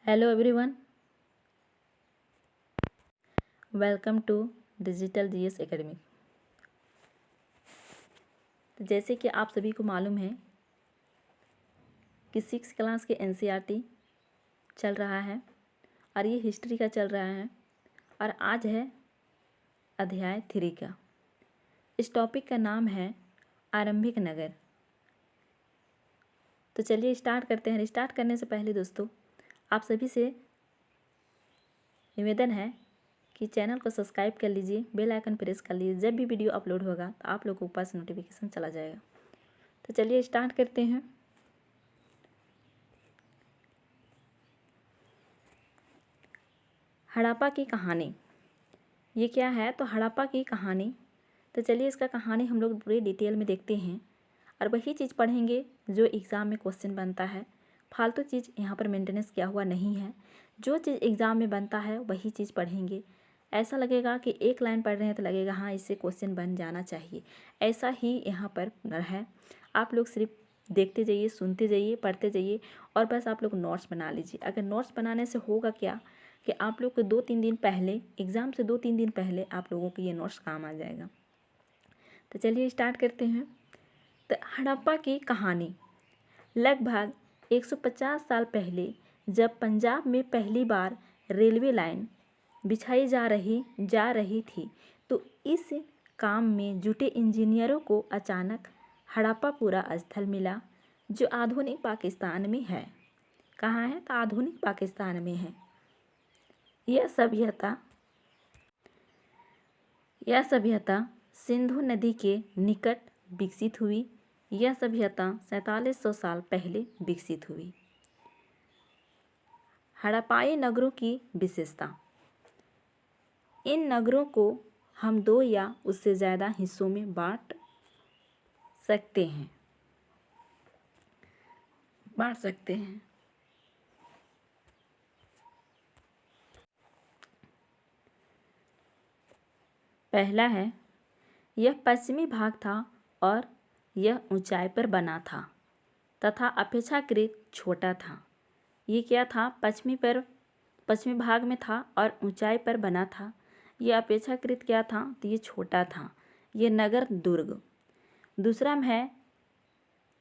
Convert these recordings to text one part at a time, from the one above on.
Hello everyone, welcome to digital GS academy. तो जैसे कि आप सभी को मालूम है कि 6 क्लास के एनसीईआरटी चल रहा है और ये हिस्ट्री का चल रहा है और आज है अध्याय 3 का। इस टॉपिक का नाम है आरंभिक नगर। तो चलिए स्टार्ट करते हैं। स्टार्ट करने से पहले दोस्तों आप सभी से निवेदन है कि चैनल को सब्सक्राइब कर लीजिए, बेल आइकन प्रेस कर लीजिए। जब भी वीडियो अपलोड होगा तो आप लोगों के पास नोटिफिकेशन चला जाएगा। तो चलिए स्टार्ट करते हैं। हड़प्पा की कहानी, ये क्या है? तो हड़प्पा की कहानी। तो चलिए इसका कहानी हम लोग पूरे डिटेल में देखते हैं और वही चीज़ पढ़ेंगे जो एग्ज़ाम में क्वेश्चन बनता है। फालतू चीज़ यहाँ पर मेंटेनेंस किया हुआ नहीं है। जो चीज़ एग्ज़ाम में बनता है वही चीज़ पढ़ेंगे। ऐसा लगेगा कि एक लाइन पढ़ रहे हैं तो लगेगा हाँ इससे क्वेश्चन बन जाना चाहिए, ऐसा ही यहाँ पर है। आप लोग सिर्फ देखते जाइए, सुनते जाइए, पढ़ते जाइए और बस आप लोग नोट्स बना लीजिए। अगर नोट्स बनाने से होगा क्या कि आप लोग को 2-3 दिन पहले, एग्ज़ाम से 2-3 दिन पहले आप लोगों को ये नोट्स काम आ जाएगा। तो चलिए स्टार्ट करते हैं। तो हड़प्पा की कहानी लगभग 150 साल पहले जब पंजाब में पहली बार रेलवे लाइन बिछाई जा रही थी तो इस काम में जुटे इंजीनियरों को अचानक हड़प्पापुरा स्थल मिला जो आधुनिक पाकिस्तान में है। कहाँ है? तो आधुनिक पाकिस्तान में है। यह सभ्यता सिंधु नदी के निकट विकसित हुई। यह सभ्यता 4700 साल पहले विकसित हुई। हड़प्पाई नगरों की विशेषता। इन नगरों को हम 2 या उससे ज़्यादा हिस्सों में बांट सकते हैं। पहला है, यह पश्चिमी भाग था और यह ऊंचाई पर बना था तथा अपेक्षाकृत छोटा था। ये क्या था? पश्चिमी भाग में था और ऊंचाई पर बना था। यह अपेक्षाकृत क्या था? तो ये छोटा था। ये नगर दुर्ग। दूसरा में है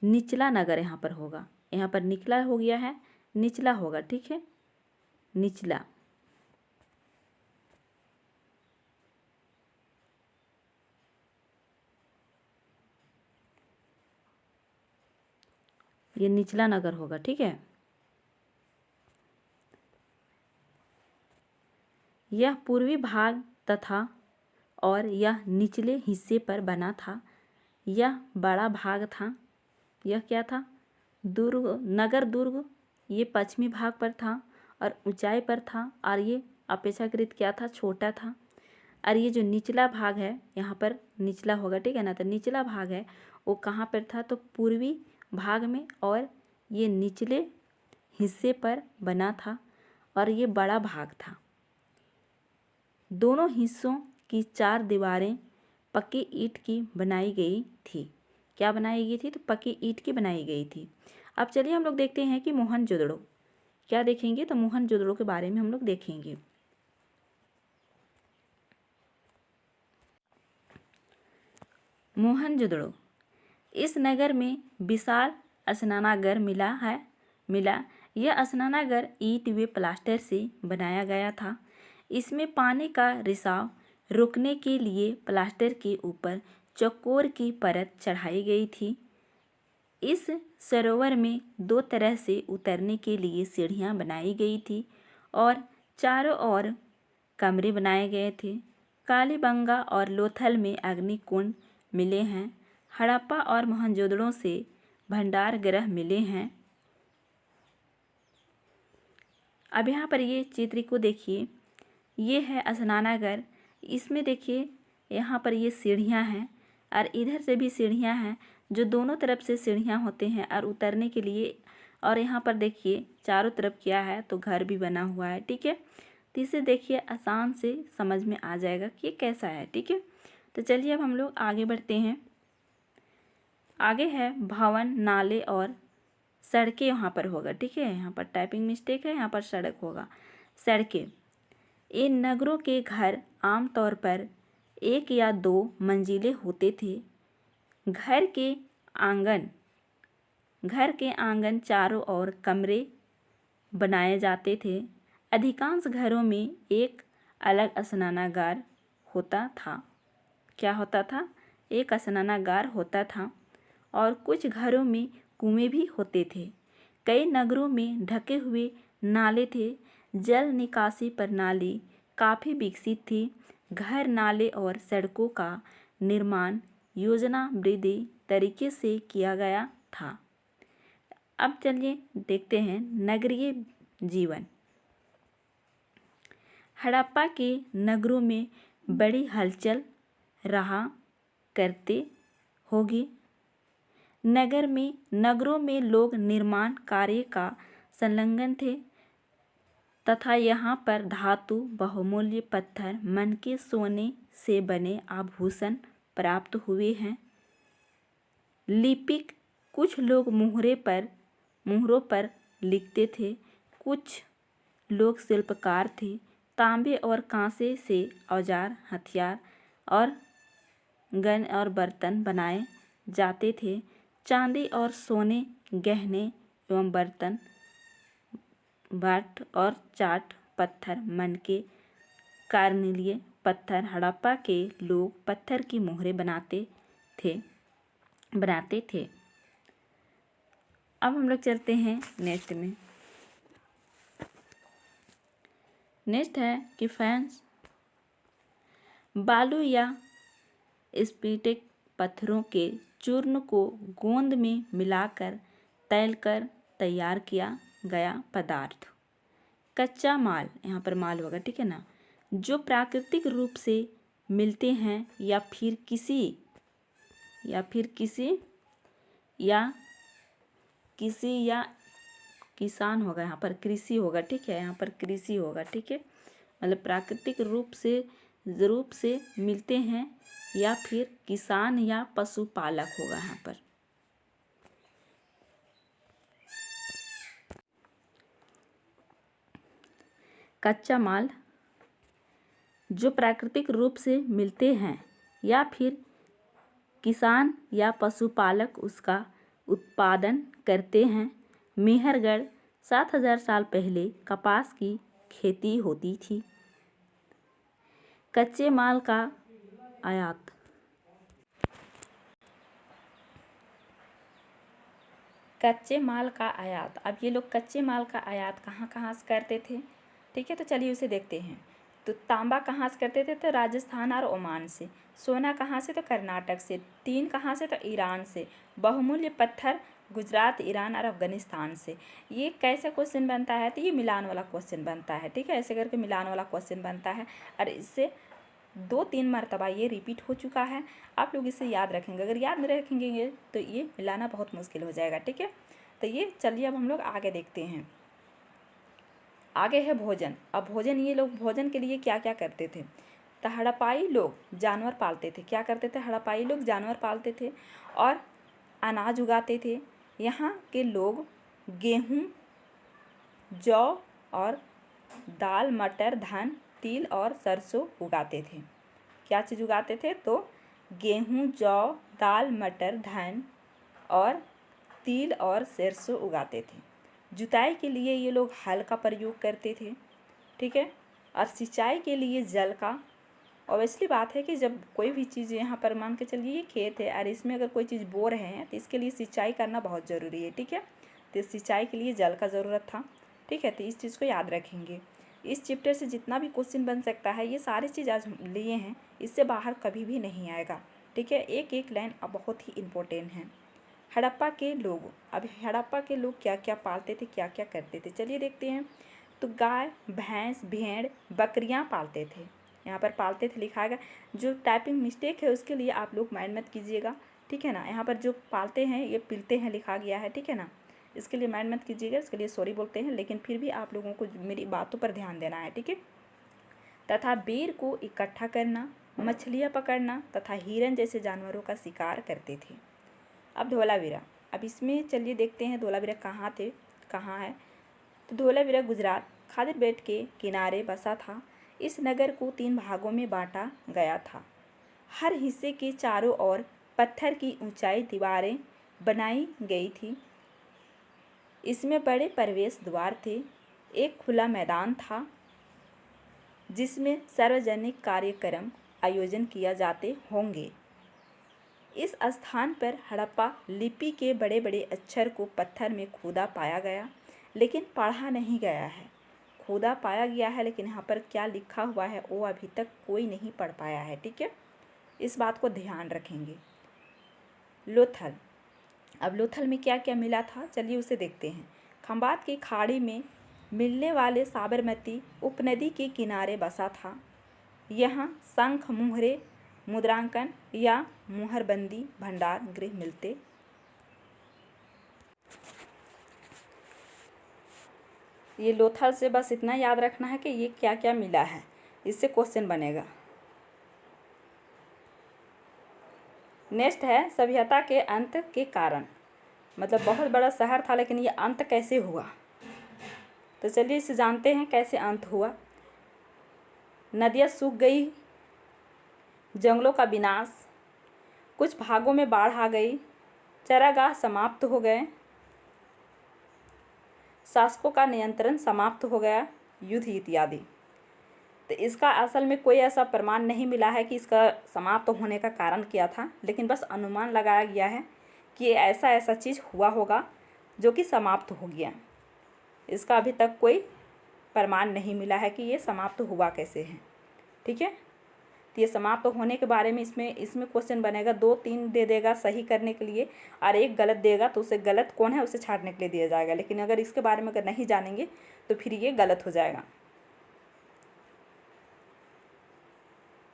निचला नगर। यहाँ पर होगा, यहाँ पर निचला हो गया है, निचला होगा, ठीक है, निचला। ये निचला नगर होगा, ठीक है। यह पूर्वी भाग तथा और यह निचले हिस्से पर बना था। यह बड़ा भाग था। यह क्या था? नगर दुर्ग। ये पश्चिमी भाग पर था और ऊंचाई पर था और ये अपेक्षाकृत क्या था? छोटा था। और ये जो निचला भाग है यहाँ पर निचला होगा, ठीक है ना। तो निचला भाग है वो कहाँ पर था? तो पूर्वी भाग में और ये निचले हिस्से पर बना था और ये बड़ा भाग था। दोनों हिस्सों की 4 दीवारें पक्की ईंट की बनाई गई थी। क्या बनाई गई थी? तो पक्की ईंट की बनाई गई थी। अब चलिए हम लोग देखते हैं कि मोहनजोदड़ो क्या देखेंगे। तो मोहनजोदड़ो के बारे में हम लोग देखेंगे। मोहनजोदड़ो, इस नगर में विशाल स्नानागार मिला। यह स्नानागार ईंट व प्लास्टर से बनाया गया था। इसमें पानी का रिसाव रोकने के लिए प्लास्टर के ऊपर चौकोर की परत चढ़ाई गई थी। इस सरोवर में 2 तरह से उतरने के लिए सीढ़ियां बनाई गई थी और चारों ओर कमरे बनाए गए थे। कालीबंगा और लोथल में अग्निकुंड मिले हैं। हड़प्पा और मोहनजोदड़ो से भंडार गृह मिले हैं। अब यहाँ पर ये चित्र को देखिए, ये है स्नानागार। इसमें देखिए यहाँ पर ये सीढ़ियाँ हैं और इधर से भी सीढ़ियाँ हैं, जो दोनों तरफ से सीढ़ियाँ होते हैं और उतरने के लिए। और यहाँ पर देखिए चारों तरफ क्या है? तो घर भी बना हुआ है, ठीक है। तो इसे देखिए आसान से समझ में आ जाएगा कि ये कैसा है, ठीक है। तो चलिए अब हम लोग आगे बढ़ते हैं। आगे है भवन, नाले और सड़कें यहाँ पर होगा, ठीक है, यहाँ पर टाइपिंग मिस्टेक है, यहाँ पर सड़क होगा, सड़कें। इन नगरों के घर आमतौर पर 1 या 2 मंजिले होते थे। घर के आंगन चारों ओर कमरे बनाए जाते थे। अधिकांश घरों में एक अलग स्नानागार होता था। क्या होता था? एक स्नानागार होता था और कुछ घरों में कुएं भी होते थे। कई नगरों में ढके हुए नाले थे। जल निकासी प्रणाली काफ़ी विकसित थी। घर, नाले और सड़कों का निर्माण योजनाबद्ध तरीके से किया गया था। अब चलिए देखते हैं नगरीय जीवन। हड़प्पा के नगरों में बड़ी हलचल रहा करते होगी। नगरों में लोग निर्माण कार्य का संलग्न थे तथा यहाँ पर धातु, बहुमूल्य पत्थर, मनके सोने से बने आभूषण प्राप्त हुए हैं। लिपिक, कुछ लोग मुहरों पर लिखते थे। कुछ लोग शिल्पकार थे। तांबे और कांसे से औजार, हथियार और गन और बर्तन बनाए जाते थे। चांदी और सोने, गहने एवं बर्तन, बाट और चाट पत्थर, मनके, कार्निलीय पत्थर। हड़प्पा के लोग पत्थर की मोहरें बनाते थे। अब हम लोग चलते हैं नेक्स्ट में। नेक्स्ट है कि फैंस बालू या स्फटिक पत्थरों के चूर्ण को गोंद में मिलाकर तैलकर तैयार किया गया पदार्थ। कच्चा माल, यहाँ पर माल होगा, ठीक है ना, जो प्राकृतिक रूप से मिलते हैं या फिर किसान होगा, यहाँ पर कृषि होगा, ठीक है, यहाँ पर कृषि होगा, ठीक है, मतलब प्राकृतिक रूप से मिलते हैं या फिर किसान या पशुपालक होगा यहाँ पर। कच्चा माल जो प्राकृतिक रूप से मिलते हैं या फिर किसान या पशुपालक उसका उत्पादन करते हैं। मेहरगढ़ 7000 साल पहले कपास की खेती होती थी। कच्चे माल का आयात। अब ये लोग कच्चे माल का आयात कहाँ से करते थे, ठीक है, तो चलिए उसे देखते हैं। तो तांबा कहाँ से करते थे? तो राजस्थान और ओमान से। सोना कहाँ से? तो कर्नाटक से। टीन कहाँ से? तो ईरान से। बहुमूल्य पत्थर गुजरात, ईरान और अफगानिस्तान से। ये कैसा क्वेश्चन बनता है? तो ये मिलान वाला क्वेश्चन बनता है, ठीक है, ऐसे करके मिलान वाला क्वेश्चन बनता है और इससे 2-3 मरतबा ये रिपीट हो चुका है। आप लोग इसे याद रखेंगे। अगर याद नहीं रखेंगे तो ये मिलाना बहुत मुश्किल हो जाएगा, ठीक है। तो ये चलिए अब हम लोग आगे देखते हैं। आगे है भोजन। अब भोजन, ये लोग भोजन के लिए क्या क्या करते थे? तो हड़प्पाई लोग जानवर पालते थे। क्या करते थे? हड़प्पाई लोग जानवर पालते थे और अनाज उगाते थे। यहाँ के लोग गेहूँ, जौ और दाल, मटर, धान, तिल और सरसों उगाते थे। क्या चीज़ उगाते थे? तो गेहूँ, जौ, दाल, मटर, धान और तिल और सरसों उगाते थे। जुताई के लिए ये लोग हल का प्रयोग करते थे, ठीक है, और सिंचाई के लिए जल का। ऑब्वियसली बात है कि जब कोई भी चीज़, यहाँ पर मान के चलिए ये खेत है और इसमें अगर कोई चीज़ बो रहे हैं तो इसके लिए सिंचाई करना बहुत ज़रूरी है, ठीक है, तो सिंचाई के लिए जल का ज़रूरत था, ठीक है, तो इस चीज़ को याद रखेंगे। इस चैप्टर से जितना भी क्वेश्चन बन सकता है ये सारी चीज़ आज लिए हैं, इससे बाहर कभी भी नहीं आएगा, ठीक है। एक एक लाइन अब बहुत ही इम्पोर्टेंट है। हड़प्पा के लोग, अब हड़प्पा के लोग क्या क्या पालते थे, क्या क्या करते थे, चलिए देखते हैं। तो गाय, भैंस, भेड़, बकरियां पालते थे। यहाँ पर पालते थे लिखा है, जो टाइपिंग मिस्टेक है उसके लिए आप लोग माइंड मत कीजिएगा, ठीक है ना। यहाँ पर जो पालते हैं ये पिलते हैं लिखा गया है, ठीक है ना, इसके लिए माइंड मत कीजिएगा, इसके लिए सॉरी बोलते हैं, लेकिन फिर भी आप लोगों को मेरी बातों पर ध्यान देना है, ठीक है। तथा बेर को इकट्ठा करना, मछलियाँ पकड़ना तथा हिरन जैसे जानवरों का शिकार करते थे। अब धोलावीरा। अब इसमें चलिए देखते हैं धोलावीरा कहाँ है। तो धोलावीरा गुजरात खादर बेट के किनारे बसा था। इस नगर को 3 भागों में बांटा गया था। हर हिस्से के चारों ओर पत्थर की ऊंचाई दीवारें बनाई गई थी। इसमें बड़े प्रवेश द्वार थे। एक खुला मैदान था जिसमें सार्वजनिक कार्यक्रम आयोजन किया जाते होंगे। इस स्थान पर हड़प्पा लिपि के बड़े बड़े अक्षर को पत्थर में खोदा पाया गया, लेकिन पढ़ा नहीं गया है। खोदा पाया गया है, लेकिन यहाँ पर क्या लिखा हुआ है वो अभी तक कोई नहीं पढ़ पाया है। ठीक है, इस बात को ध्यान रखेंगे। लोथल, अब लोथल में क्या क्या मिला था, चलिए उसे देखते हैं। खंबात की खाड़ी में मिलने वाले साबरमती उपनदी के किनारे बसा था। यहाँ शंख, मुहरे, मुद्रांकन या मुहरबंदी भंडार गृह मिलते। ये लोथल से बस इतना याद रखना है कि ये क्या क्या मिला है, इससे क्वेश्चन बनेगा। नेक्स्ट है सभ्यता के अंत के कारण, मतलब बहुत बड़ा शहर था लेकिन ये अंत कैसे हुआ। तो चलिए इसे जानते हैं कैसे अंत हुआ। नदियाँ सूख गई, जंगलों का विनाश, कुछ भागों में बाढ़ आ गई, चरागाह समाप्त हो गए, शासकों का नियंत्रण समाप्त हो गया, युद्ध इत्यादि। तो इसका असल में कोई ऐसा प्रमाण नहीं मिला है कि इसका समाप्त होने का कारण क्या था, लेकिन बस अनुमान लगाया गया है कि ऐसा ऐसा चीज़ हुआ होगा जो कि समाप्त हो गया। इसका अभी तक कोई प्रमाण नहीं मिला है कि ये समाप्त हुआ कैसे है। ठीक है, तो ये समाप्त होने के बारे में इसमें क्वेश्चन बनेगा। 2-3 दे देगा सही करने के लिए और एक गलत देगा, तो उसे गलत कौन है उसे छांटने के लिए दिया जाएगा। लेकिन अगर इसके बारे में अगर नहीं जानेंगे तो फिर ये गलत हो जाएगा।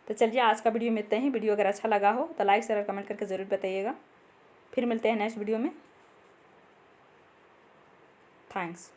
तो चलिए आज का वीडियो में इतना ही। वीडियो अगर अच्छा लगा हो तो लाइक शेयर और कमेंट करके ज़रूर बताइएगा। फिर मिलते हैं नेक्स्ट वीडियो में। थैंक्स।